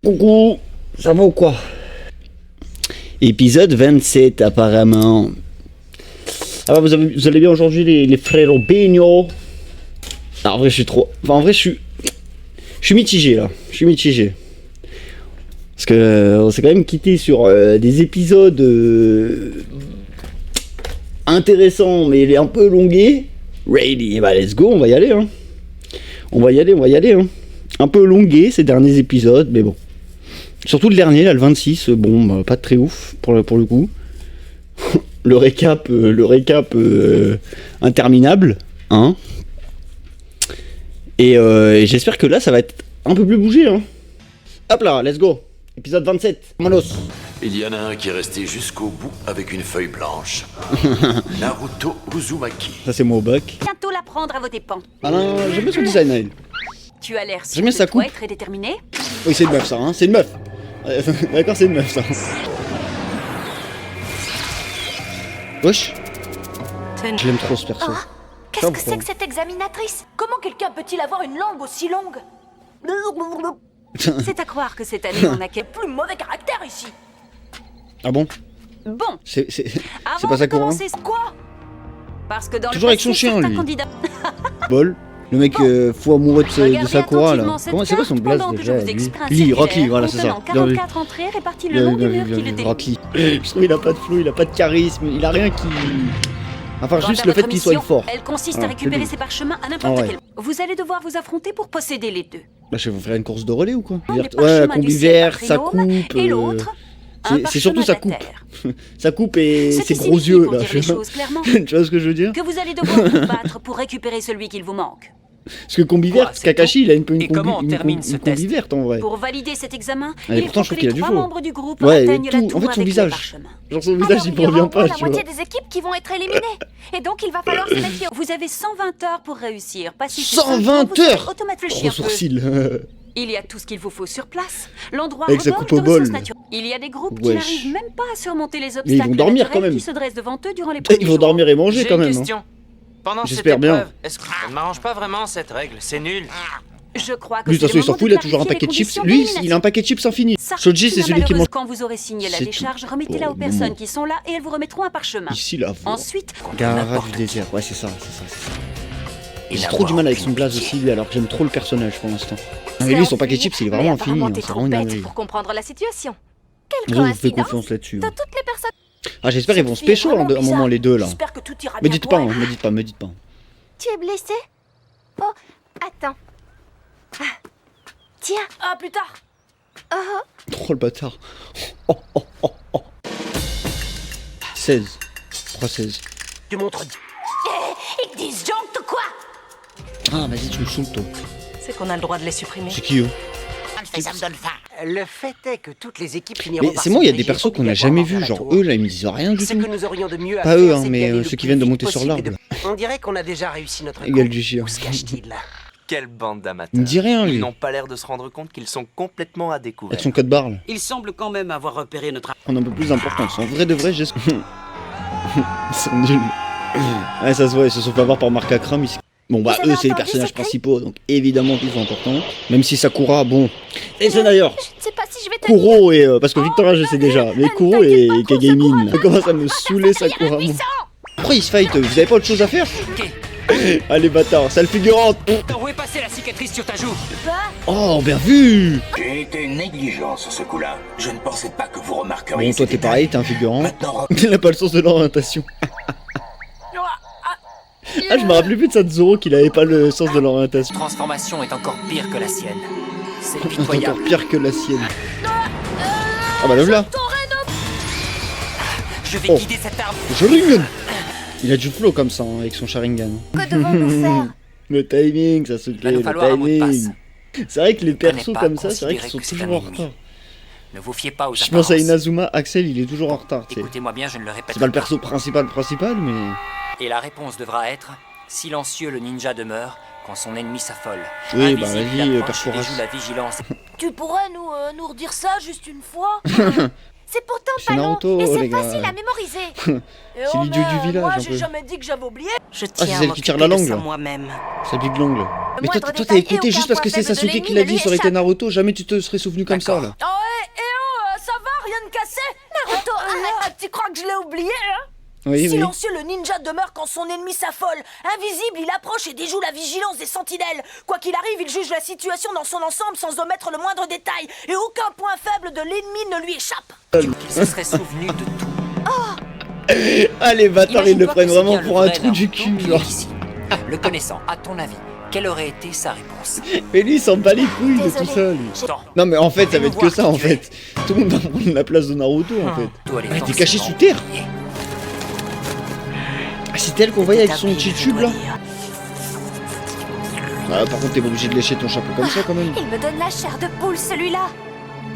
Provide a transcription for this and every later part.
Coucou, ça va ou quoi? Épisode 27 apparemment. Ah bah vous allez bien aujourd'hui les frérots Beigno. En vrai je suis trop... Enfin en vrai je suis mitigé là. Je suis mitigé. Parce que on s'est quand même quitté sur des épisodes intéressants mais un peu longués. Ready, bah let's go, on va y aller hein. On va y aller hein. Un peu longué ces derniers épisodes mais bon. Surtout le dernier là, le 26, bon bah, pas très ouf pour le coup. le récap interminable hein. Et j'espère que là ça va être un peu plus bougé hein. Hop là, let's go. Épisode 27, Manos. Il y en a un qui est resté jusqu'au bout avec une feuille blanche. Naruto Uzumaki. Ça c'est moi au bac. Bientôt l'apprendre à vos dépens. Ah non, j'aime bien son design à elle. Tu as l'air J'aime bien sa coupe. très déterminé. Oui c'est une meuf ça hein, c'est une meuf. D'accord c'est une meuf ça. Wesh. Je l'aime trop ce perso. Oh, qu'est-ce que c'est que cette examinatrice? Comment quelqu'un peut-il avoir une langue aussi longue? C'est à croire que cette année on a quel Plus mauvais caractère ici. Ah bon? Bon. C'est Avant pas ça de courant. commencer, quoi? Parce que dans Toujours le avec son passé, chien, certains lui. candidats- Bol. Le mec fou amoureux de Regardez Sakura là. attentivement cette Comment c'est quoi son carte blaze pendant que déjà je vous lui explique un Lee, circulaire Rock Lee, voilà c'est ça. contenant 44 entrées réparties le long du mur qui le délimite. Rock Lee. Je trouve il a pas de flow, il a pas de charisme, il a rien qui... Enfin Quant juste à le fait votre qu'il soit mission, fort. Elle consiste Ah, à récupérer c'est ces parchemins à n'importe Ah ouais. quel. Vous allez devoir vous affronter pour posséder les deux. Bah je vais vous faire une course de relais ou quoi? Les Ouais, parchemins combi du ciel vert, sa Patriome coupe... et l'autre, un c'est surtout sa parchemin de coupe. la terre. Sa coupe et Ce ses qui gros signifie, yeux pour là. dire les choses clairement, Tu vois ce que je veux dire? que vous allez devoir vous battre pour récupérer celui qu'il vous manque. Parce que combi Quoi, vert, c'est Kakashi il a une Et comment on termine ce combi test verte en vrai. Pour valider cet examen, Ah, et il pourtant, faut je que trouve qu'il les a du trois flow. membres du groupe Ouais, atteignent la tout. tour En fait son avec les visage. parchemins. Genre son visage il il y aura provient au moins pas la tu vois. moitié des équipes qui vont être éliminées. Et donc il va falloir se méfier. Vous avez 120 heures pour réussir. Passez ces 120 5 jours, vous heures serez automatiquement Gros sourcil. Il y a tout ce qu'il vous faut sur place. L'endroit Avec sa regorge coupe au de ressources bol. naturelles. Il y a des groupes qui Wesh. n'arrivent même pas à surmonter les ils obstacles vont dormir quand naturels même. qui se dressent devant eux durant les premiers Ils vont jours. dormir et manger J'ai quand une même. question. Pendant cette J'espère bien. épreuve, est-ce que ça ne m'arrange pas vraiment cette règle? C'est nul. Je crois que Lui de toute c'est façon le il s'en moment fout, de il a toujours un clarifier paquet de les chips. conditions Lui il a un d'élimination. paquet de chips infini. Sartre, Shoji c'est la celui qui malheureuse, mange. Quand vous aurez signé la C'est décharge, tout. remettez-la aux Bon, personnes bon. qui sont là et elles vous remettront un parchemin. Ici la voix. Ensuite, Gara du désert, ouais c'est ça. J'ai trop du mal avec son blaze aussi lui alors que j'aime trop le personnage pour l'instant. Mais lui son paquet de chips il est vraiment infini, hein, T'es c'est trop vraiment une bête dinguerie. pour comprendre la situation. Quelle Je vous fais coïncidence. confiance là-dessus. De hein. toutes les personnes. Ah j'espère ils vont se Cette fille est pécho à un vraiment moment bizarre. les deux là. J'espère que tout ira Me bien dites pour pas, elle. hein, me dites pas. Tu es blessé? Oh, attends. Ah. Tiens. Ah, plus tard. Oh le bâtard. 16. 3-16. Tu montres. Ils disjonctent quoi? Ah vas-y tu me saoules toi. C'est qu'on a le droit de les supprimer. C'est qui eux? Ça me donne faim. Le fait est que toutes les équipes finiront Mais par c'est moi, il y a se des diriger persos qu'on n'a jamais vus, obligatoirement genre vers la eux tour. là ils me disent rien du Ce tout. que nous aurions de mieux à Pas faire, eux, hein, c'est mais d'y aller le ceux qui plus viennent de vite monter sur possible l'arbre. et On dirait qu'on a déjà réussi notre Il y a coup. du chien. Où se cache-t-il là? Quelle bande d'amateurs. Il me dit rien lui. Ils n'ont pas l'air de se rendre compte qu'ils sont complètement à découvert. Avec son code barre là. Il semble quand même avoir repéré notre... Prendre un peu plus d'importance. En vrai de vrai, j'ai... Ils sont nuls. Ouais, ça se voit, ils se sont fait avoir par Marc Akram ici. Bon bah Vous avez eux c'est les entendu personnages ces cris principaux, donc évidemment qu'ils sont importants. Même si Sakura, bon... Et c'est d'ailleurs Je ne sais pas si je vais tenir. Kuro et... parce que Victoria je sais déjà, mais Kuro et Kagemin. Ça commence à me saouler Sakura. Bon. Pourquoi ils se fight? Vous avez pas autre chose à faire? Allez bâtard, sale figurante. Où est passée la cicatrice sur ta joue? Oh bien vu. J'ai été négligent sur ce coup-là. Je ne pensais pas que vous remarqueriez. Bon toi ces t'es détails. pareil, t'es un figurant. Maintenant, Il a pas le sens de l'orientation. Ah je me rappelais plus de Satsuro qu'il avait pas le sens de l'orientation. Transformation est encore pire que la sienne. C'est Encore pitoyable. pire que la sienne. Ah bah le voilà. Je vais Oh. guider cette arme. Sharingan. Il a du flow comme ça hein, avec son Sharingan. Que devons-nous faire? Le timing, ça se va plaît, nous le falloir un mot de timing. C'est vrai que les persos pas comme ça, c'est vrai considérer qu'ils sont que c'est toujours un en ennemi. retard. Ne vous fiez pas aux Je pense à apparences. Inazuma, Axel il est toujours en retard, tu sais. Écoutez-moi bien, je ne le répète C'est pas le perso principal, mais... Et la réponse devra être silencieux le ninja demeure quand son ennemi s'affole. Oui, bah Invisible, vas-y, il approche et perforas. déjoue la vigilance. Tu pourrais nous redire ça juste une fois? C'est pourtant C'est pas long Naruto, et les c'est gars. facile à mémoriser. C'est l'idiot du village, Moi, un j'ai peu. jamais dit que j'avais oublié. Je c'est tiens à celle qui tire m'occuper la de langue, ça là. moi-même. Ça pique l'ongle. Mais toi, moindre t'as détail écouté et juste aucun parce que point c'est faible de Sasuke qui l'ennemi l'a ne dit, lui ça aurait été échappe. Naruto, jamais tu te serais souvenu comme ça, là. Oh, ça va, rien de cassé. Naruto, arrête. Tu crois que je l'ai oublié, hein? Oui, oui. Silencieux, le ninja demeure quand son ennemi s'affole. Invisible, il approche et déjoue la vigilance des sentinelles. Quoi qu'il arrive, il juge la situation dans son ensemble sans omettre le moindre détail. Et aucun point faible de l'ennemi ne lui échappe. Qu'il se serait souvenu de tout. Ah, les bâtards, ils le Imagine-toi prennent que c'est vraiment bien le pour un vrai trou du Naruto cul, qui est genre. ici. Le connaissant, à ton avis, quelle aurait été sa réponse? Mais lui, il s'en bat les couilles de tout Désolé. ça, lui. Attends, Non, mais en fait, ça va être que ça, en Voir qui tu es. fait. Tout le monde va prendre la place de Naruto, en fait. toi, elle est Elle était cachée forcément sous terre. oubliée. Ah, c'est elle qu'on voyait avec son Établi, petit je tube, dois là. dire. Ah, par contre, t'es pas obligé de lécher ton chapeau comme ça, quand même. Il me donne la chair de poule, celui-là.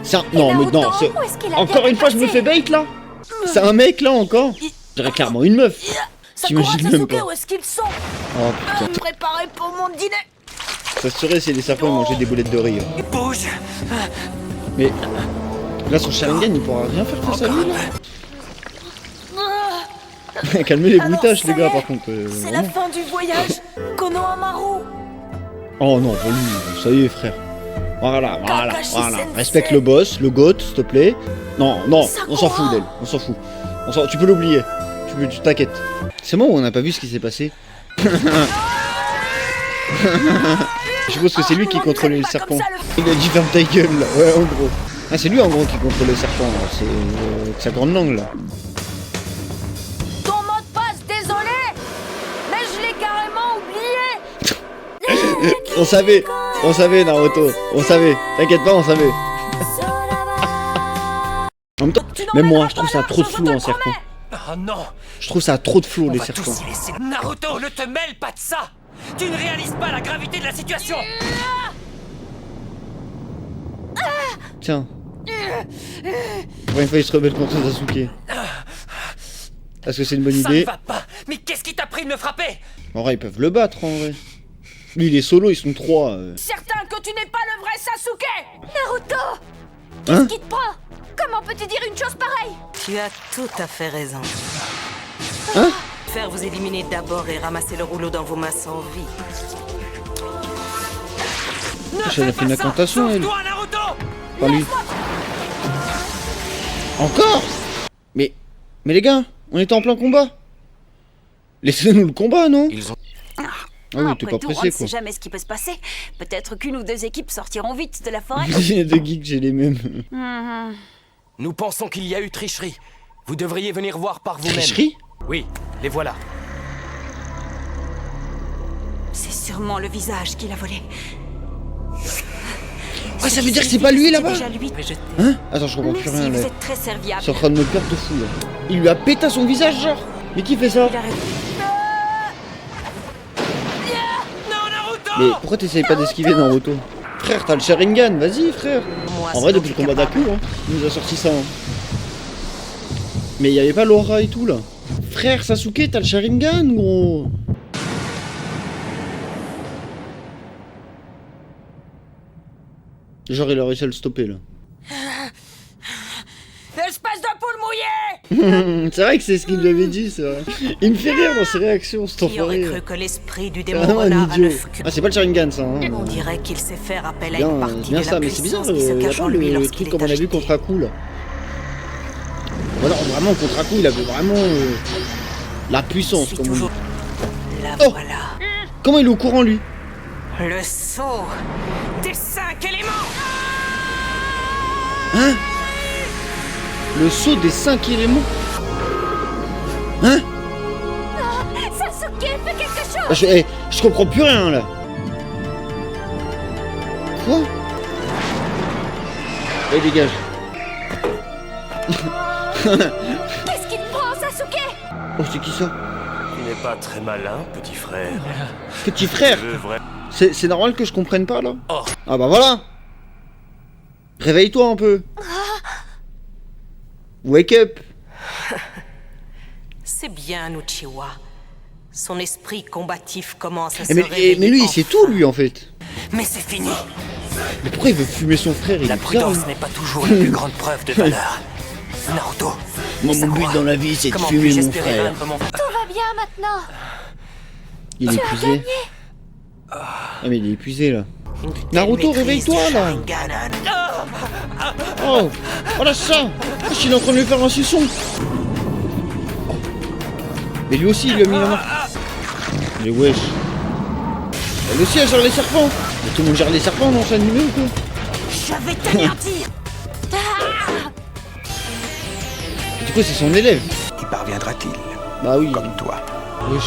Ça, Et non, mais Naruto, non, c'est... où est-ce qu'il a Encore bien une fois, je me passé fais bait, là. C'est un mec, là, encore. Je dirais clairement une meuf. Sakura, T'imagines même Sasuke, pas. où est-ce qu'ils sont? Oh, putain. Préparez pour mon dîner. Ça serait si les serpents mangeaient des boulettes de riz. Bouge! Mais... Là, son Sharingan, il pourra rien faire face à lui, là. Calmez les Alors, bruitages, ça les y gars, est, par contre. C'est la Vraiment. fin du voyage. Konohamaru. Oh non, pas lui, ça y est, frère. Voilà, voilà, Kakashi voilà. Sensei. Respecte le boss, le goat, s'il te plaît. Non, non, on s'en Sakura. fout d'elle, on s'en fout. Tu peux l'oublier. Tu t'inquiètes. C'est moi où on n'a pas vu ce qui s'est passé. Je suppose que c'est lui qui contrôlait le serpent. Il a dit ferme ta gueule, là. Ouais, en gros. Ah, c'est lui, en gros, qui contrôle le serpent, là. C'est avec sa grande langue, là. Ton mot de passe, désolé. Mais je l'ai carrément oublié. On savait, Naruto. On savait. T'inquiète pas, on savait. En même temps, même moi, je trouve ça trop de flou, un serpent. Oh non! Je trouve ça trop de flou, On les va serpents. tous y laisser. Naruto, ne te mêle pas de ça! Tu ne réalises pas la gravité de la situation! Tiens. Pour une fois, il se rebelle contre Sasuke. Est-ce que c'est une bonne Ça idée? ne va pas! Mais qu'est-ce qui t'a pris de me frapper? En vrai, ils peuvent le battre, en vrai. Lui, il est solo, ils sont trois. Certain que tu n'es pas le vrai Sasuke. Naruto, Hein? qui te prend? Comment peux-tu dire une chose pareille? Tu as tout à fait raison. Hein? Faire vous éliminer d'abord et ramasser le rouleau dans vos mains sans vie. Elle a fait une incantation, elle. Sauve-toi, Naruto! Pas lui. Encore? Mais les gars, on était en plein combat. Laissez-nous le combat, non? Ah oui, t'es Après pas tout, on pressé, ne sait quoi. jamais ce qui peut se passer. Peut-être qu'une ou deux équipes sortiront vite de la forêt. Les deux geeks, j'ai les mêmes. Mhm. Nous pensons qu'il y a eu tricherie. Vous devriez venir voir par vous-même. Tricherie? Oui, les voilà. C'est sûrement le visage qu'il a volé. Ah, ça veut dire que c'est pas lui, là-bas? Déjà lui. Hein? Attends, je comprends plus Merci, rien, vous là. êtes très serviable. C'est en train de me perdre de fou, là. Il lui a pété à son visage, genre. Mais qui fait ça? Il a raison. Mais pourquoi t'essayes pas d'esquiver Naruto? Frère, t'as le Sharingan, vas-y, frère. Moi, En vrai, c'est depuis le combat capable. d'Aku, hein, il nous a sorti ça. Hein. Mais y avait pas l'aura et tout, là. Frère, Sasuke, t'as le Sharingan, gros. Genre, il a réussi à le stopper, là. Espèce de poule mouillée! C'est vrai que c'est ce qu'il lui avait dit, c'est vrai. Il me fait rire dans ses réactions, cet Qui aurait enfoiré. cru que l'esprit du C'est démon vraiment un renard a idiot. neuf queues? Ah, c'est pas le Sharingan, ça. Hein. On dirait qu'il sait faire appel à Bien, une partie bien de ça, la mais c'est bizarre, puissance qui se y a cache pas en lui le lorsqu'il truc est comme on a vu agité. contre Aku, là. Voilà, vraiment, contre Aku, il avait vraiment la puissance, Suis comme on dit. toujours... La Oh voilà. Comment il est au courant, lui? Le sceau des 5 éléments! Hein? Le saut des 5 éléments? Hein? Sasuke, fais quelque chose! Ah, je comprends plus rien, là. Quoi? Allez, dégage. Qu'est-ce qui te prend, Sasuke? Oh, c'est qui ça? Tu n'es pas très malin, petit frère. Petit frère? Le vrai. C'est normal que je comprenne pas, là? Oh. Ah bah voilà! Réveille-toi un peu! Wake up! C'est bien, Uchiwa. Son esprit combatif commence à se Mais réveiller lui, c'est enfin. tout, lui, en fait! Mais c'est fini. Mais pourquoi il veut fumer son frère? Il La est bizarre, prudence lui. n'est pas toujours la plus grande preuve de valeur. Naruto. Moi, mon but dans la vie, c'est de Comment fumer puis-je mon espérer frère. vaincre mon... Tout va bien maintenant. Il est épuisé. Ah, mais il est épuisé, là. Naruto, réveille-toi, là. Oh, voilà ça. Il est en train de lui faire un suçon. Mais lui aussi, il lui a mis la main. Mais wesh. Elle aussi, elle gère les serpents. Mais tout le monde gère les serpents dans cet animé ou quoi? Je vais t'anéantir. Du coup, c'est son élève. Y parviendra-t-il? Bah oui. Comme toi. Wesh.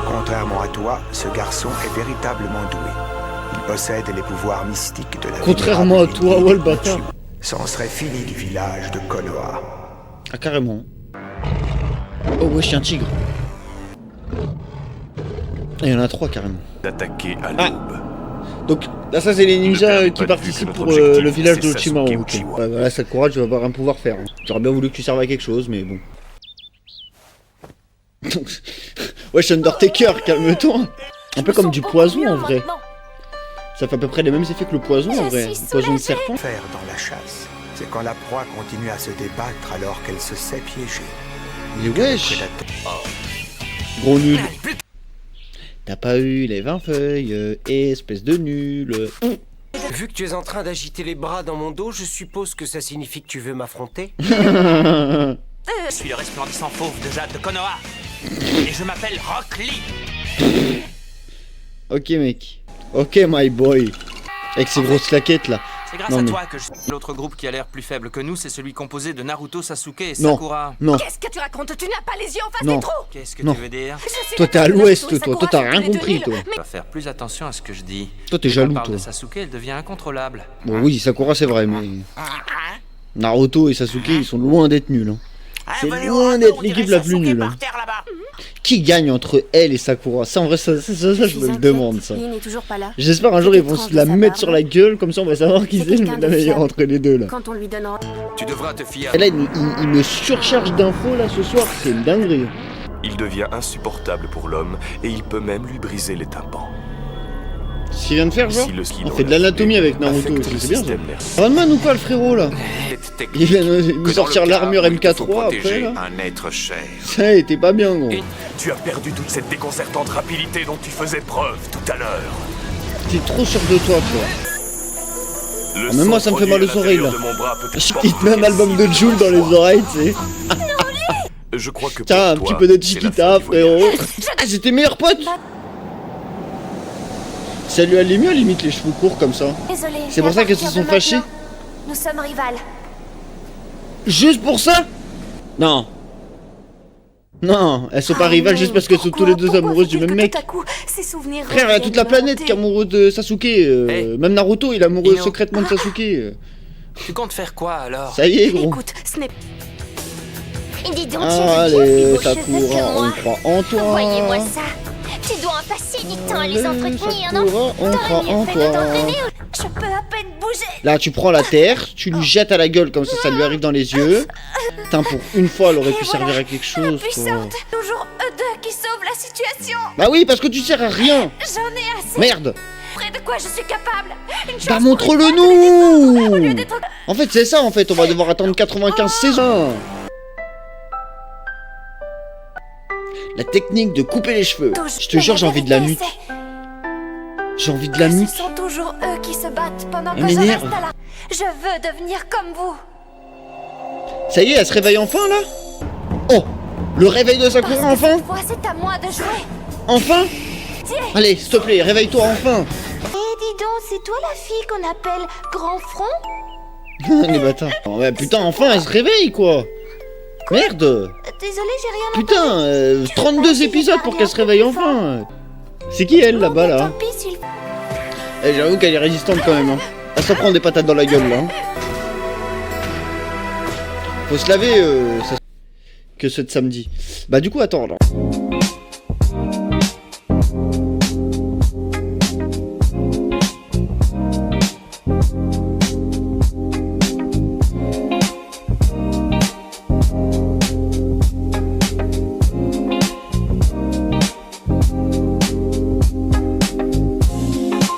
Contrairement à toi, ce garçon est véritablement doué. Il possède les pouvoirs mystiques de la... Contrairement à toi, ouais, le bâtard. Ça en serait fini du village de Konoha. Ah, carrément. Oh, wesh, un tigre. Ah, il y en a 3 carrément. D'attaquer à l'aube. Donc là, ça c'est les ninjas Ne qui perdez pas de vue participent que pour notre objectif, le village c'est de Orochimaru. Sasuke Ok. Uchiwa. Ouais, voilà, Sakura, tu vas pas rien pouvoir faire. Hein. J'aurais bien voulu que tu serves à quelque chose, mais bon. Wesh, Undertaker, calme-toi. Un peu comme du poison en vrai. Ça fait à peu près les mêmes effets que le poison en vrai. Le poison de serpent. Faire dans la chasse, c'est quand la proie continue à se débattre alors qu'elle se sait piégée. Mais wesh, gros nul. T'as pas eu les 20 feuilles, espèce de nul. Vu que tu es en train d'agiter les bras dans mon dos, je suppose que ça signifie que tu veux m'affronter. Je suis le resplendissant fauve de Jade de Konoha. Et je m'appelle Rock Lee. Ok mec. Ok my boy. Avec ces grosses claquettes là. C'est grâce Non, à mais- toi que je... L'autre groupe qui a l'air plus faible que nous, c'est celui composé de Naruto, Sasuke et Non. Sakura. Non. Qu'est-ce que tu racontes? Tu n'as pas les yeux en face Non. des trous. Qu'est-ce que Non. tu veux dire? Toi t'es à l'ouest toi. Toi t'as rien compris toi. Je dois faire plus attention à ce que je dis. Toi t'es Quand jaloux on parle toi. de Sasuke, elle devient incontrôlable. Bon oui, Sakura c'est vrai mais... Naruto et Sasuke ils sont loin d'être nuls. Hein. C'est loin d'être l'équipe la plus nulle. Hein. Qui gagne entre elle et Sakura? Ça en vrai ça je me le demande ça. Il n'est toujours pas là. J'espère un jour ils vont se la mettre sur la gueule comme ça on va savoir qui C'est c'est quelqu'un la de meilleure fiable. entre les deux là. Quand on lui donnera. Tu devras te fier. Et là il me surcharge d'infos là ce soir, c'est une dinguerie. Il devient insupportable pour l'homme et il peut même lui briser les tympans. Ce qu'il vient de faire genre Si le ski on dans fait de la l'anatomie foulée avec Naruto, affecte le c'est bien ça. système nerveux. Ranman ou quoi le frérot là? Cette technique Il vient de que nous dans sortir le cas l'armure où il te faut MK3 après protéger là. un être cher. Ça était pas bien gros. Tu as perdu toute cette déconcertante rapidité dont tu faisais preuve tout à l'heure. T'es trop sûr de toi toi. Le Même moi, ça me fait mal aux sang oreilles, produit là. à l'intérieur de mon bras peut te Je porter quitte même l'album de Jul dans les oreilles tu sais. Je crois que Tiens, un pour petit toi, peu de c'est la Chiquita fin du voyage. frérot. Ah, c'est tes meilleurs potes. Ça lui allait mieux limite les cheveux courts comme ça. Désolé. C'est pour ça qu'elles se sont fâchées. Nous sommes rivales. Juste pour ça? Non. Non, elles sont pas rivales juste parce qu'elles sont tous les deux amoureuses du même mec. Ces souvenirs Frère, il y a toute la planète qui est amoureux de Sasuke. Même Naruto, il est amoureux Ino. secrètement de Sasuke. Tu comptes faire quoi alors? Ça y est, gros. Écoute, ce n'est. Dis donc, Allez, tu as de beaux cheveux Sakura, que on moi. croit en toi. Voyez-moi ça. Tu dois en passer du temps à les entretenir, non? Sakura, on croit T'aurais en mieux fait de toi. t'entraîner. Je peux à peine bouger. Là, tu prends la terre, tu lui jettes à la gueule comme ça lui arrive dans les yeux. Putain, pour une fois, elle aurait pu servir à quelque chose, quoi. Puissante. Toujours eux deux qui sauvent la situation. Bah oui, parce que tu sers à rien. J'en ai assez. Merde. Près de quoi je suis capable. Une chose Bah montre-le nous. En fait, c'est ça, en fait, on va devoir attendre 95 saisons. La technique de couper les cheveux. Je te jure, j'ai envie de la mute. J'ai envie de la mute. Ce sont toujours eux qui se battent pendant Elle que je m'énerve. reste là. Je veux devenir comme vous. Ça y est, elle se réveille enfin, là. Oh, le réveil de Sakura, Parce que enfin. cette fois, c'est à moi de jouer. Enfin. Tiens. Allez, s'il te plaît, réveille-toi enfin. Eh, dis donc, c'est toi la fille qu'on appelle Grand Front? Les bâtards. Oh, bah, putain, enfin, elle se réveille, quoi. Merde. Désolé, j'ai rien entendu. Putain, 32 épisodes pour qu'elle se réveille enfin. C'est qui elle là-bas là? Tant pis, s'il Eh, j'avoue qu'elle est résistante quand même. Hein. Elle s'en prend des patates dans la gueule là. Hein. Faut se laver que ce de samedi. Bah du coup attends là.